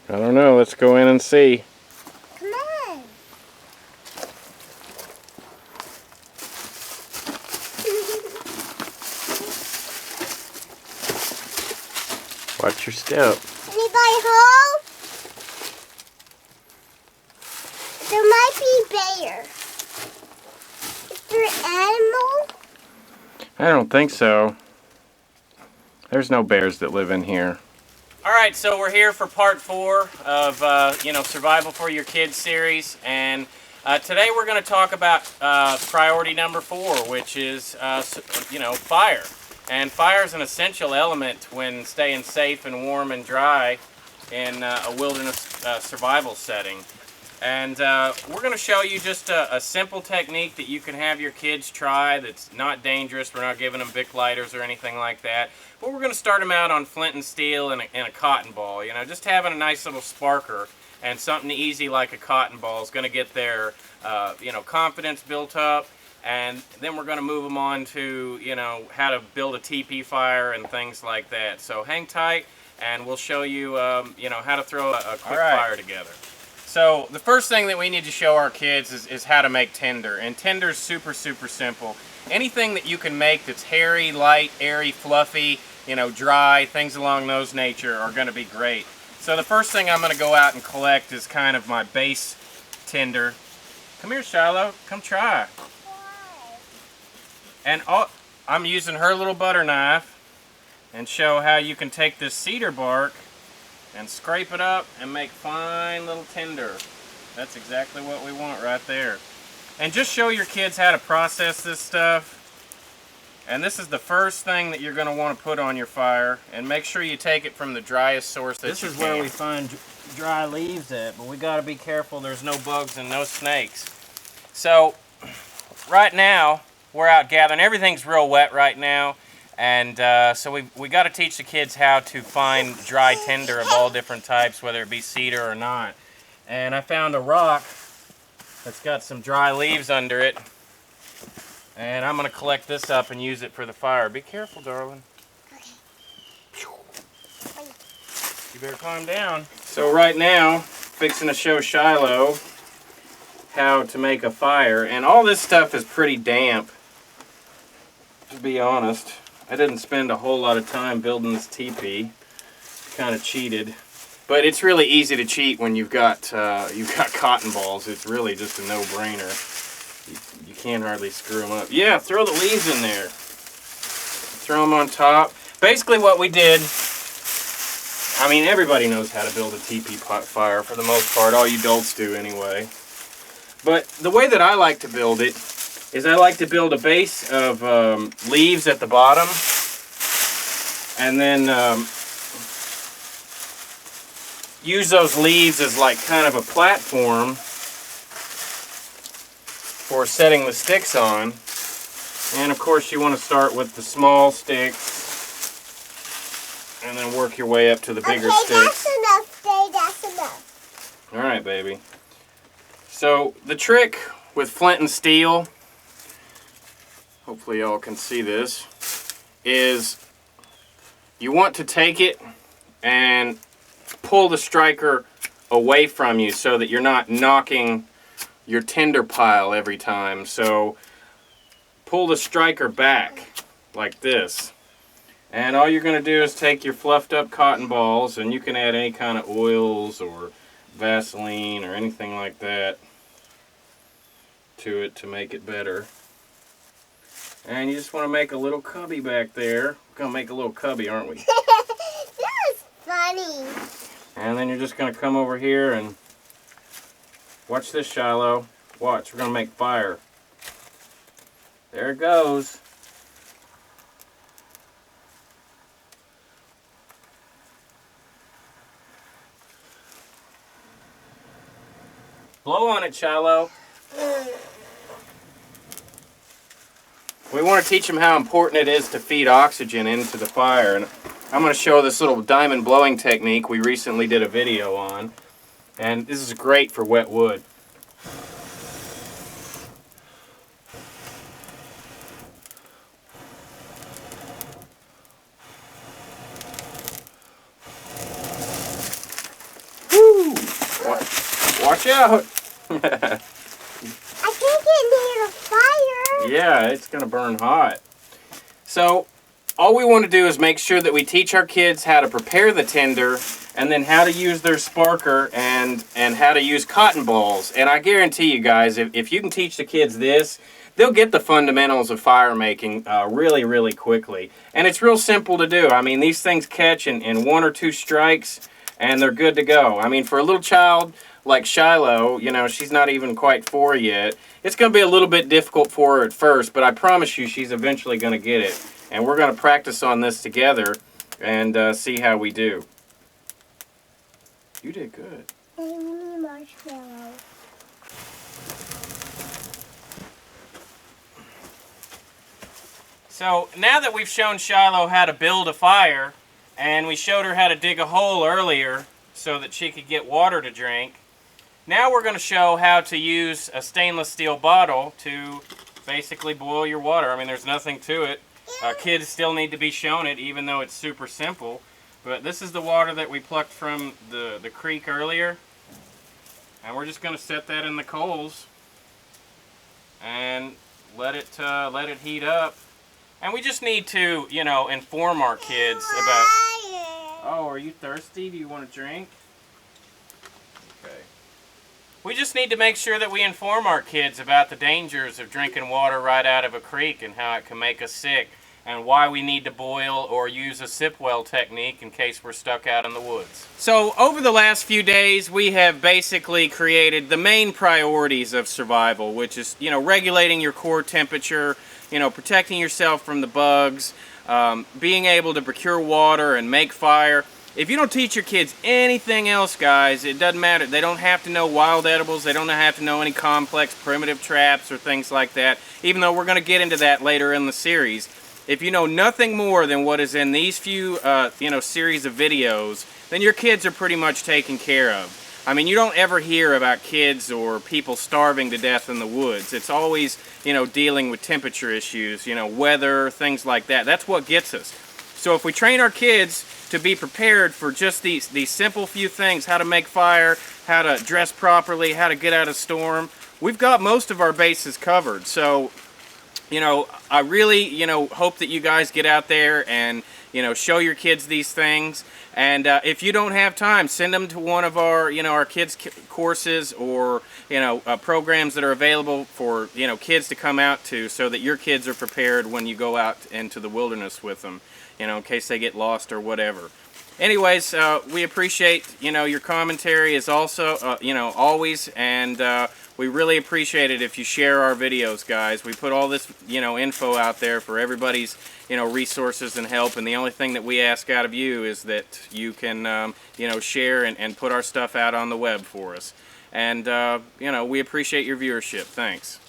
I don't know. Let's go in and see. Come on. Watch your step. Anybody home? There might be bear. Is there an animal? I don't think so. There's no bears that live in here. All right, so we're here for part 4 of Survival for Your Kids series, and today we're going to talk about priority number 4, which is fire. And fire is an essential element when staying safe and warm and dry in a wilderness survival setting. And we're going to show you just a simple technique that you can have your kids try that's not dangerous. We're not giving them Bic lighters or anything like that. But we're going to start them out on flint and steel and a cotton ball. You know, just having a nice little sparker and something easy like a cotton ball is going to get their confidence built up. And then we're going to move them on to, how to build a teepee fire and things like that. So hang tight and we'll show you, how to throw a quick fire together. So the first thing that we need to show our kids is how to make tinder. And tinder is super, super simple. Anything that you can make that's hairy, light, airy, fluffy, dry, things along those nature are going to be great. So the first thing I'm going to go out and collect is kind of my base tinder. Come here, Shiloh. Come try. Why? And I'm using her little butter knife and show how you can take this cedar bark and scrape it up and make fine little tinder. That's exactly what we want right there. And just show your kids how to process this stuff. And this is the first thing that you're going to want to put on your fire. And make sure you take it from the driest source that you can. This is where we find dry leaves at, but we got to be careful there's no bugs and no snakes. So right now we're out gathering. Everything's real wet right now. And so we got to teach the kids how to find dry tinder of all different types, whether it be cedar or not. And I found a rock that's got some dry leaves under it. And I'm going to collect this up and use it for the fire. Be careful, darling. Okay. You better calm down. So right now, fixing to show Shiloh how to make a fire. And all this stuff is pretty damp, to be honest. I didn't spend a whole lot of time building this teepee. Kind of cheated, but it's really easy to cheat when you've got cotton balls. It's really just a no-brainer. You can't hardly screw them up. Yeah, throw the leaves in there. Throw them on top. Basically, what we did. I mean, everybody knows how to build a teepee fire for the most part. All you adults do anyway. But the way that I like to build it is I like to build a base of leaves at the bottom, and then use those leaves as like kind of a platform for setting the sticks on. And of course you want to start with the small sticks and then work your way up to the bigger sticks. That's enough, Dave. That's enough. Alright, baby. So the trick with flint and steel, hopefully y'all can see this, is you want to take it and pull the striker away from you so that you're not knocking your tinder pile every time. So pull the striker back like this. And all you're going to do is take your fluffed up cotton balls, and you can add any kind of oils or Vaseline or anything like that to it to make it better. And you just want to make a little cubby back there. We're going to make a little cubby, aren't we? That was funny. And then you're just going to come over here and watch this, Shiloh. Watch, we're going to make fire. There it goes. Blow on it, Shiloh. We want to teach them how important it is to feed oxygen into the fire. And I'm going to show this little diamond blowing technique we recently did a video on. And this is great for wet wood. out. I can't get near the fire. Yeah, it's going to burn hot. So, all we want to do is make sure that we teach our kids how to prepare the tinder, and then how to use their sparker, and how to use cotton balls. And I guarantee you guys, if you can teach the kids this, they'll get the fundamentals of fire making really, really quickly. And it's real simple to do. I mean, these things catch in 1 or 2 strikes, and they're good to go. I mean, for a little child like Shiloh, you know, she's not even quite 4 yet. It's going to be a little bit difficult for her at first, but I promise you she's eventually going to get it. And we're going to practice on this together and see how we do. You did good. I need marshmallow. So now that we've shown Shiloh how to build a fire, and we showed her how to dig a hole earlier so that she could get water to drink, now we're going to show how to use a stainless steel bottle to basically boil your water. I mean, there's nothing to it. Kids still need to be shown it, even though it's super simple. But this is the water that we plucked from the creek earlier. And we're just going to set that in the coals and let it heat up. And we just need to, you know, inform our kids about... Oh, are you thirsty? Do you want a drink? Okay. We just need to make sure that we inform our kids about the dangers of drinking water right out of a creek and how it can make us sick, and why we need to boil or use a sip well technique in case we're stuck out in the woods. So over the last few days, we have basically created the main priorities of survival, which is, you know, regulating your core temperature, you know, protecting yourself from the bugs, being able to procure water and make fire. If you don't teach your kids anything else, guys, it doesn't matter. They don't have to know wild edibles. They don't have to know any complex primitive traps or things like that, even though we're going to get into that later in the series. If you know nothing more than what is in these few, you know, series of videos, then your kids are pretty much taken care of. I mean, you don't ever hear about kids or people starving to death in the woods. It's always, you know, dealing with temperature issues, you know, weather, things like that. That's what gets us. So if we train our kids to be prepared for just these simple few things, how to make fire, how to dress properly, how to get out of storm, we've got most of our bases covered. So, you know, I really, you know, hope that you guys get out there and, you know, show your kids these things. And if you don't have time, send them to one of our, you know, our kids courses, or, you know, programs that are available for, you know, kids to come out to, so that your kids are prepared when you go out into the wilderness with them, you know, in case they get lost or whatever. Anyways, we appreciate, you know, your commentary is also, you know, always, and we really appreciate it if you share our videos, guys. We put all this, you know, info out there for everybody's, you know, resources and help, and the only thing that we ask out of you is that you can, you know, share and put our stuff out on the web for us. And, you know, we appreciate your viewership. Thanks.